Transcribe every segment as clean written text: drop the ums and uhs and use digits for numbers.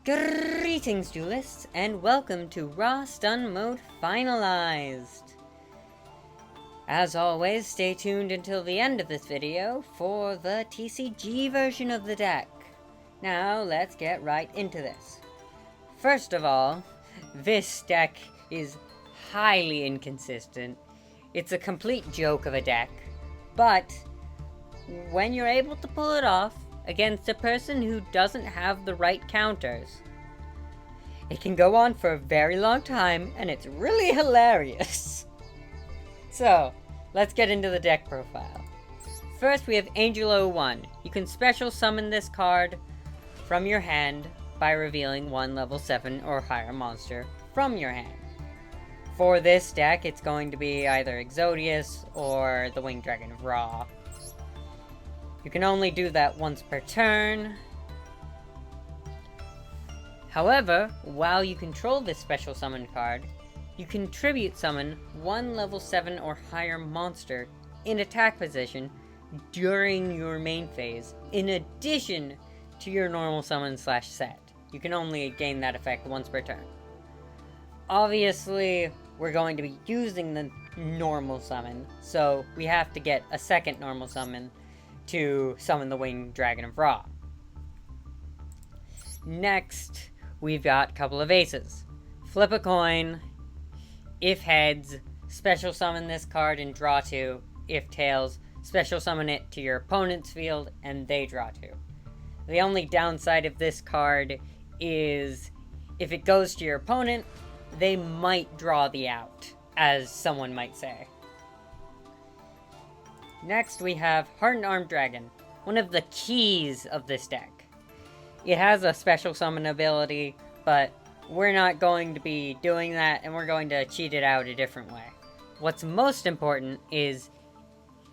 Greetings, duelists, and welcome to Raw Stun Mode Finalized! As always, stay tuned until the end of this video for the TCG version of the deck. Now, let's get right into this. First of all, this deck is highly inconsistent. It's a complete joke of a deck, but when you're able to pull it off against a person who doesn't have the right counters, it can go on for a very long time, and it's really hilarious. So, let's get into the deck profile. First, we have Angel 01. You can special summon this card from your hand by revealing one level 7 or higher monster from your hand. For this deck, it's going to be either Exodius or the Winged Dragon of Ra. You can only do that once per turn. However, while you control this special summon card, you can tribute summon one level 7 or higher monster in attack position during your main phase, in addition to your normal summon / set. You can only gain that effect once per turn. Obviously, we're going to be using the normal summon, so we have to get a second normal summon to summon the Winged Dragon of Ra. Next, we've got a couple of aces. Flip a coin. If heads, special summon this card and draw 2. If tails, special summon it to your opponent's field and they draw 2. The only downside of this card is if it goes to your opponent, they might draw the out, as someone might say. Next, we have Hardened Armed Dragon, one of the keys of this deck. It has a special summon ability, but we're not going to be doing that, and we're going to cheat it out a different way. What's most important is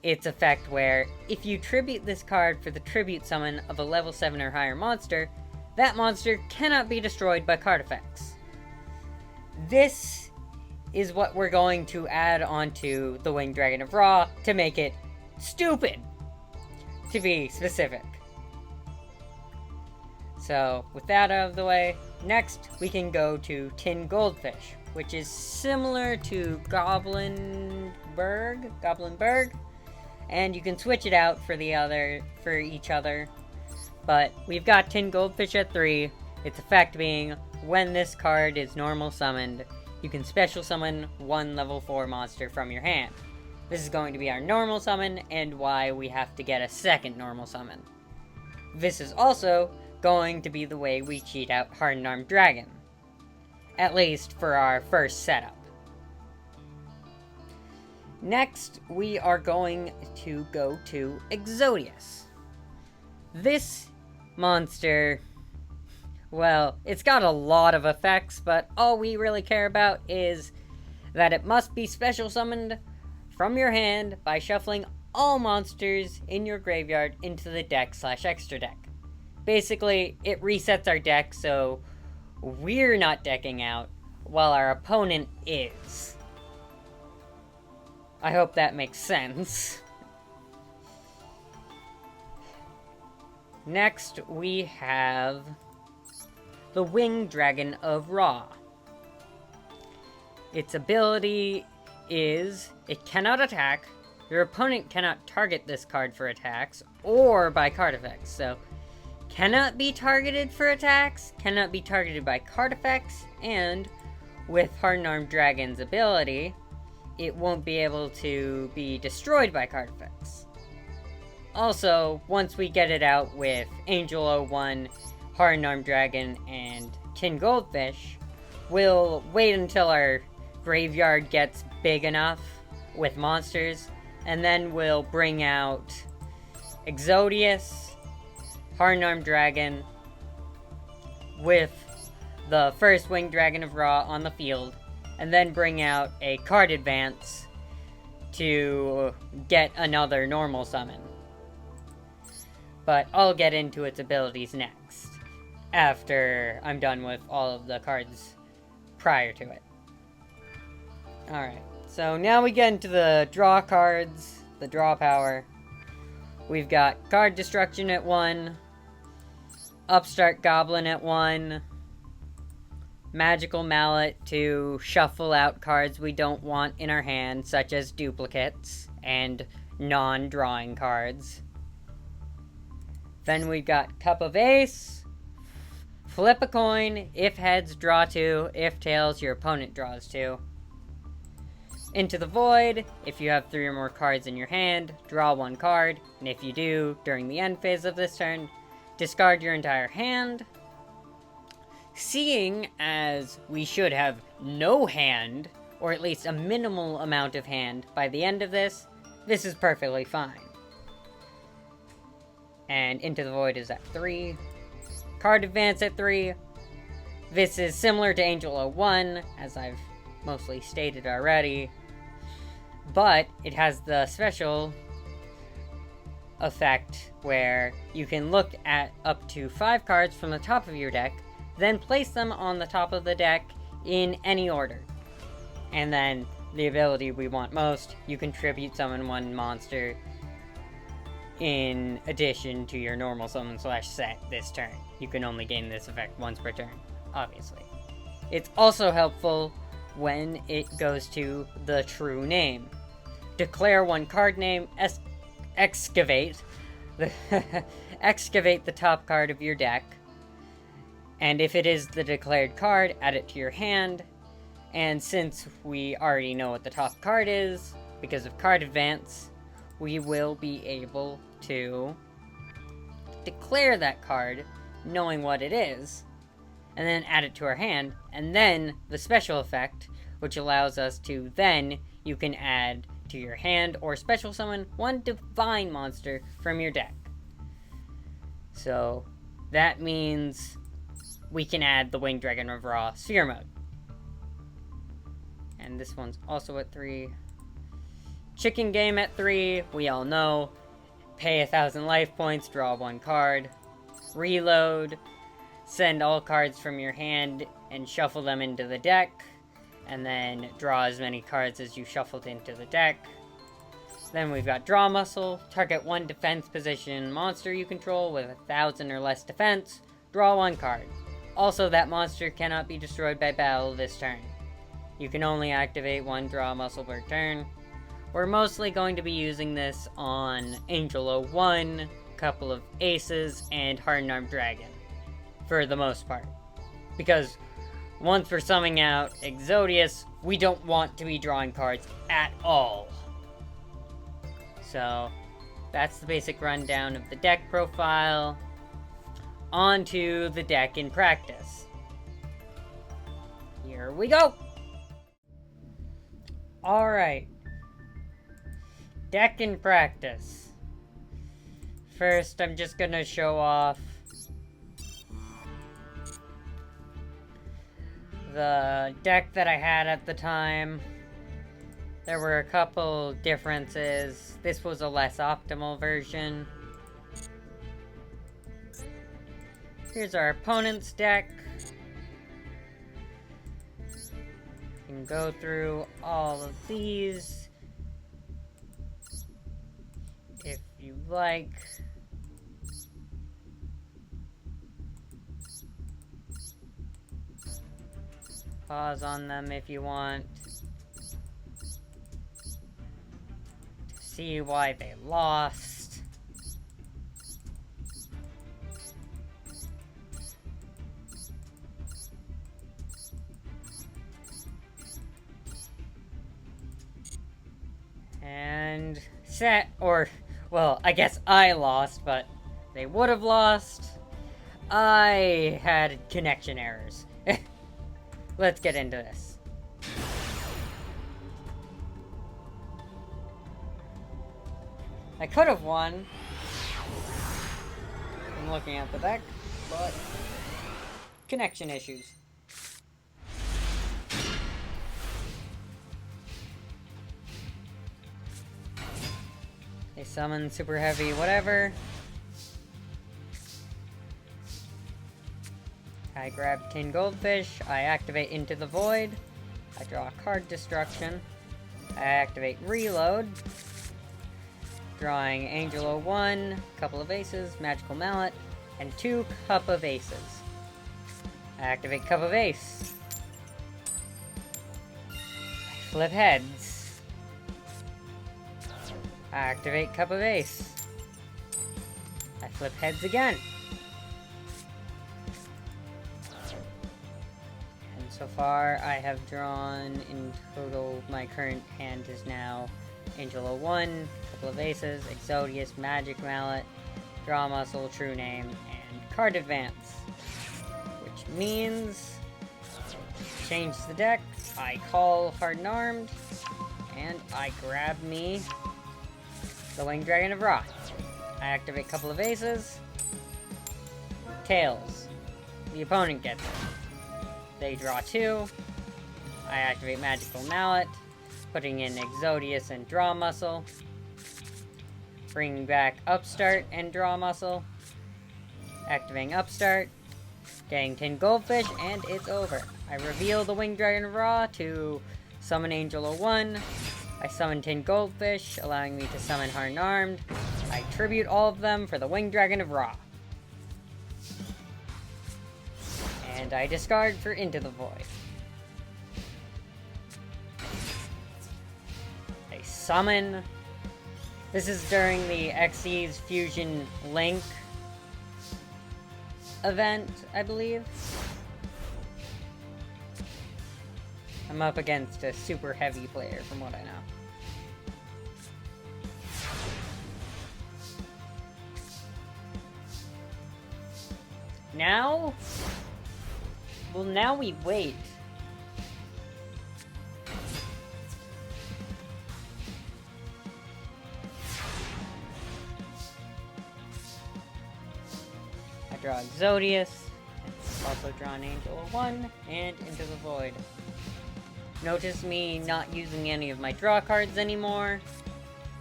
its effect where, if you tribute this card for the tribute summon of a level 7 or higher monster, that monster cannot be destroyed by card effects. This is what we're going to add onto the Winged Dragon of Ra to make it stupid, to be specific. So, with that out of the way, next we can go to Tin Goldfish, which is similar to Goblinberg, and you can switch it out for each other. But we've got Tin Goldfish at 3, its effect being, when this card is normal summoned, you can special summon one level 4 monster from your hand. This is going to be our normal summon, and why we have to get a second normal summon. This is also going to be the way we cheat out Hardened Armed Dragon. At least for our first setup. Next, we are going to go to Exodius. This monster, well, it's got a lot of effects, but all we really care about is that it must be special summoned from your hand by shuffling all monsters in your graveyard into the deck / extra deck. Basically, it resets our deck so we're not decking out while our opponent is. I hope that makes sense. Next, we have the Winged Dragon of Ra. Its ability is, it cannot attack, your opponent cannot target this card for attacks, or by card effects, so cannot be targeted for attacks, cannot be targeted by card effects, and with Hardened Armed Dragon's ability, it won't be able to be destroyed by card effects. Also, once we get it out with Angel 01, Hardened Armed Dragon, and Tin Goldfish, we'll wait until our graveyard gets big enough with monsters, and then we'll bring out Exodius, Hardened Armed Dragon, with the first Winged Dragon of Ra on the field, and then bring out a card advance to get another normal summon. But I'll get into its abilities next, after I'm done with all of the cards prior to it. Alright, so now we get into the draw cards, the draw power. We've got Card Destruction at 1, Upstart Goblin at 1, Magical Mallet to shuffle out cards we don't want in our hand, such as duplicates and non-drawing cards. Then we've got Cup of Ace. Flip a coin. If heads, draw 2. If tails, your opponent draws 2. Into the Void. If you have 3 or more cards in your hand, draw 1 card. And if you do, during the end phase of this turn, discard your entire hand. Seeing as we should have no hand, or at least a minimal amount of hand by the end of this, this is perfectly fine. And Into the Void is at 3. Card Advance at 3. This is similar to Angel 01, as I've mostly stated already. But it has the special effect where you can look at up to 5 cards from the top of your deck, then place them on the top of the deck in any order. And then the ability we want most, you can tribute summon 1 monster in addition to your normal summon/set this turn. You can only gain this effect once per turn, obviously. It's also helpful when it goes to the true name. Declare 1 card name, excavate the top card of your deck, and if it is the declared card, add it to your hand. And since we already know what the top card is, because of Card Advance, we will be able to declare that card, knowing what it is, and then add it to our hand, and then the special effect, which allows us to then, you can add to your hand or special summon 1 divine monster from your deck. So that means we can add the Winged Dragon of Ra Sphere Mode. And this one's also at 3. Chicken Game at 3, we all know. Pay 1,000 life points, draw 1 card. Reload. Send all cards from your hand and shuffle them into the deck. And then draw as many cards as you shuffled into the deck. Then we've got Draw Muscle. Target 1 defense position monster you control with 1,000 or less defense. Draw 1 card. Also, that monster cannot be destroyed by battle this turn. You can only activate 1 Draw Muscle per turn. We're mostly going to be using this on Angel 01, couple of Aces, and Hardened Armed Dragon. For the most part. Because once we're summoning out Exodius, we don't want to be drawing cards at all. So, that's the basic rundown of the deck profile. On to the deck in practice. Here we go! Alright. Deck in practice. First, I'm just gonna show off the deck that I had at the time. There were a couple differences. This was a less optimal version. Here's our opponent's deck. You can go through all of these if you like. Pause on them if you want. To see why they lost. And set, or, well, I guess I lost, but they would have lost. I had connection errors. Let's get into this. I could have won. I'm looking at the deck, but connection issues. They summon super heavy, whatever. I grab Tin Goldfish, I activate Into the Void, I draw a card Destruction, I activate Reload, drawing Angel 01, couple of Aces, Magical Mallet, and 2 Cup of Aces. I activate Cup of Ace, flip heads. I activate Cup of Ace. I flip heads again. And so far, I have drawn in total, my current hand is now Angel 01, Couple of Aces, Exodius, Magic Mallet, Draw Muscle, True Name, and Card Advance. Which means, change the deck, I call Hardened Armed, and I grab me the Winged Dragon of Ra. I activate Couple of Aces, Tails. The opponent gets it. They draw 2, I activate Magical Mallet, putting in Exodius and Draw Muscle, bringing back Upstart and Draw Muscle, activating Upstart, getting 10 Goldfish, and it's over. I reveal the Winged Dragon of Ra to summon Angel 01. I summon 10 Goldfish, allowing me to summon Hardened Armed. I tribute all of them for the Winged Dragon of Ra. And I discard for Into the Void. I summon. This is during the Xyz Fusion Link event, I believe. I'm up against a super heavy player, from what I know. Now? Well, now we wait. I draw Exodius, also draw an Angel 01, and Into the Void. Notice me not using any of my draw cards anymore,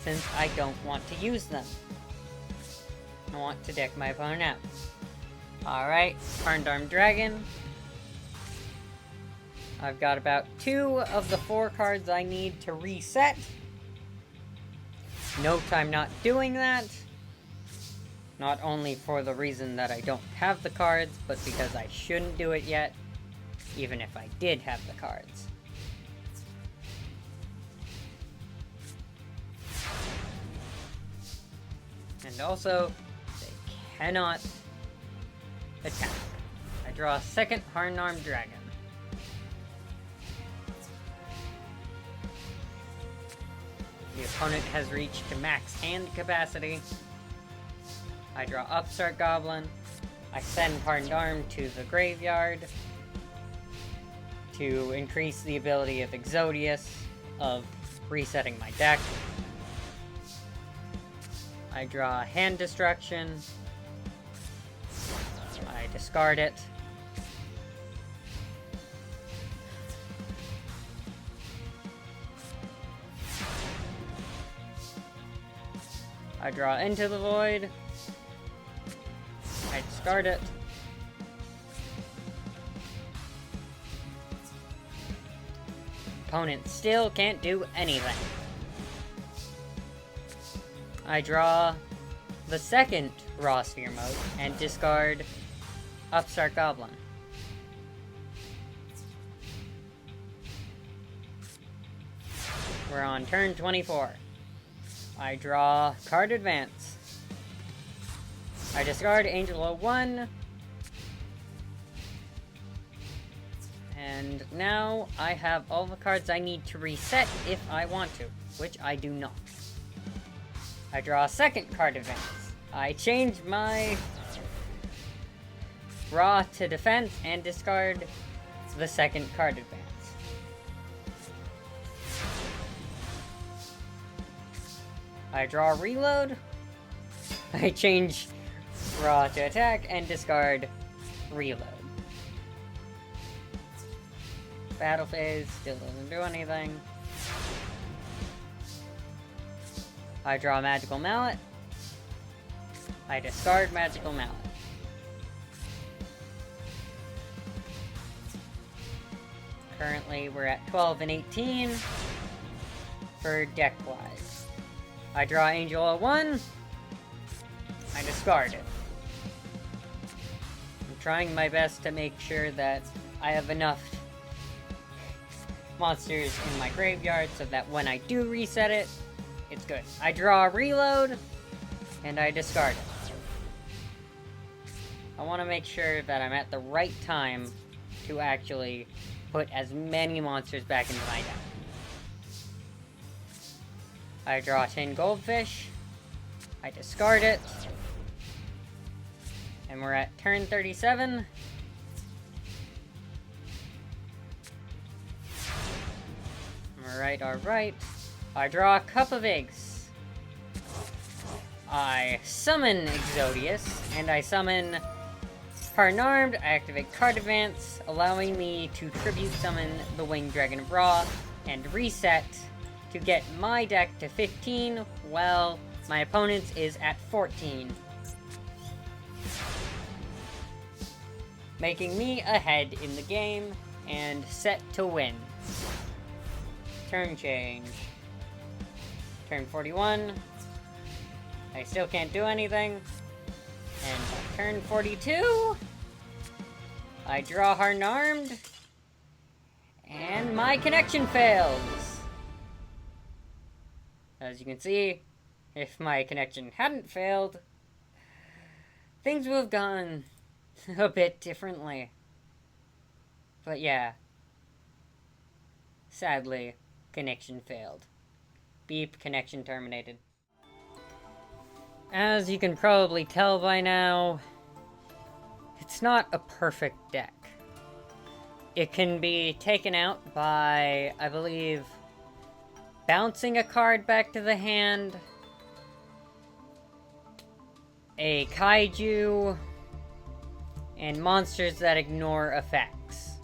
since I don't want to use them. I want to deck my opponent out. Alright, Hardened Armed Dragon. I've got about 2 of the 4 cards I need to reset. Note I'm not doing that. Not only for the reason that I don't have the cards, but because I shouldn't do it yet, even if I did have the cards. And also, they cannot attack. I draw a second Hardened Armed Dragon. The opponent has reached max hand capacity. I draw Upstart Goblin. I send Hardened Arm to the graveyard to increase the ability of Exodius of resetting my deck. I draw Hand Destruction. I discard it. I draw Into the Void. I discard it. Opponent still can't do anything. I draw the second Raw Sphere mode and discard Upstart Goblin. We're on turn 24. I draw Card Advance. I discard Angel 01. And now I have all the cards I need to reset if I want to, which I do not. I draw a second Card Advance. I change my Raw to Defense and discard the second Card Advance. I draw Reload. I change Raw to Attack and discard Reload. Battle Phase still doesn't do anything. I draw Magical Mallet. I discard Magical Mallet. Currently, we're at 12 and 18 for deck-wise. I draw Angel 01. I discard it. I'm trying my best to make sure that I have enough monsters in my graveyard so that when I do reset it, it's good. I draw a reload, and I discard it. I want to make sure that I'm at the right time to actually put as many monsters back into my deck. I draw 10 goldfish. I discard it. And we're at turn 37. Alright. I draw a cup of eggs. I summon Exodius, and I summon Harnarmed. I activate Card Advance, allowing me to tribute summon the Winged Dragon of Ra, and reset to get my deck to 15, while my opponent's is at 14. Making me ahead in the game, and set to win. Turn change. Turn 41. I still can't do anything. And turn 42. I draw Harnarmed. And my connection fails. As you can see, if my connection hadn't failed, things would have gone a bit differently. But yeah. Sadly, connection failed. Beep, connection terminated. As you can probably tell by now, it's not a perfect deck. It can be taken out by, I believe, bouncing a card back to the hand, a kaiju, and monsters that ignore effects.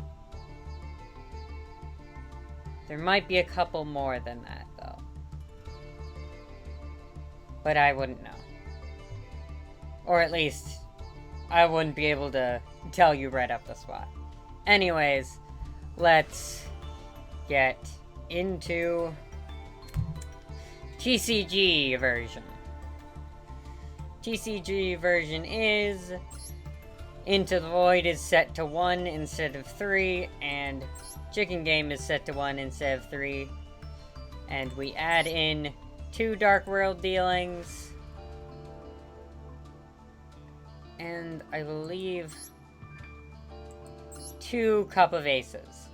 There might be a couple more than that, though. But I wouldn't know. Or at least, I wouldn't be able to tell you right off the spot. Anyways, let's get into TCG version. TCG version is Into the Void is set to 1 instead of 3, and Chicken Game is set to 1 instead of 3. And we add in 2 Dark World dealings. And I believe 2 Cup of Aces.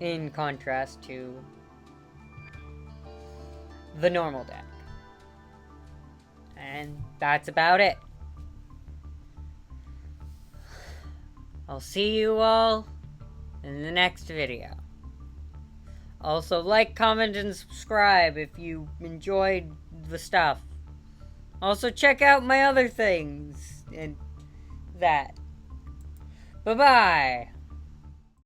In contrast to the normal deck. And that's about it. I'll see you all in the next video. Also, like, comment, and subscribe if you enjoyed the stuff. Also, check out my other things and that. Bye-bye!